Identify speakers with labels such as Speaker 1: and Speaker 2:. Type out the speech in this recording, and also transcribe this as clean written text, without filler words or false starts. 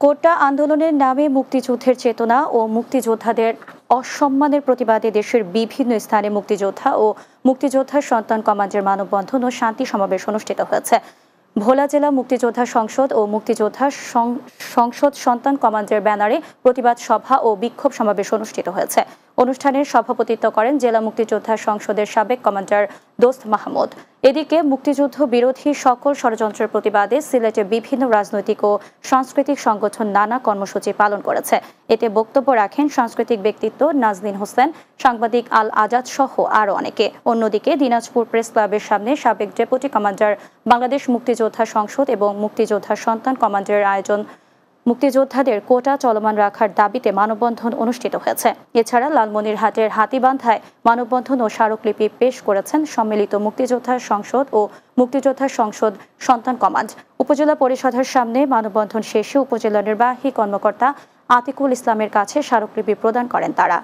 Speaker 1: কোটা আন্দোলনের নামে মুক্তিযুদ্ধের চেতনা ও মুক্তিযোদ্ধাদের অসম্মানের প্রতিবাদে দেশের বিভিন্ন স্থানে মুক্তিযোদ্ধা ও মুক্তিযোদ্ধার সন্তান কমান্ডের মানববন্ধন ও শান্তি সমাবেশ অনুষ্ঠিত হয়েছে। ভোলা জেলা মুক্তিযোদ্ধা সংসদ ও মুক্তিযোদ্ধা সংসদ সন্তান কমান্ডের ব্যানারে প্রতিবাদ সভা ও বিক্ষোভ সমাবেশ অনুষ্ঠিত হয়েছে। অনুষ্ঠানের সভাপতিত্ব করেন জেলা মুক্তিযোদ্ধা সংসদের সাবেক কমান্ডার দোস্ত মাহমুদ। এদিকে মুক্তিযুদ্ধ বিরোধী সকল ষড়যন্ত্রের প্রতিবাদে সিলেটে বিভিন্ন রাজনৈতিক ও সাংস্কৃতিক সংগঠন নানা কর্মসূচি পালন করেছে। এতে বক্তব্য রাখেন সাংস্কৃতিক ব্যক্তিত্ব নাজনীন হোসেন, সাংবাদিক আল আজাদ সহ আরও অনেকে। অন্যদিকে দিনাজপুর প্রেস ক্লাবের সামনে সাবেক ডেপুটি কমান্ডার বাংলাদেশ মুক্তিযোদ্ধা সংসদ এবং মুক্তিযোদ্ধা সন্তান কমান্ডের আয়োজন মুক্তিযোদ্ধাদের কোটা চলমান রাখার দাবিতে মানববন্ধন অনুষ্ঠিত হয়েছে। এছাড়া লালমনিরহাটের হাতীবান্ধায় মানববন্ধন ও স্মারকলিপি পেশ করেছেন সম্মিলিত মুক্তিযোদ্ধা সংসদ ও মুক্তিযোদ্ধা সংসদ সন্তান কমান্ড। উপজেলা পরিষদের সামনে মানববন্ধন শেষে উপজেলা নির্বাহী কর্মকর্তা আতিকুল ইসলামের কাছে স্মারকলিপি প্রদান করেন তারা।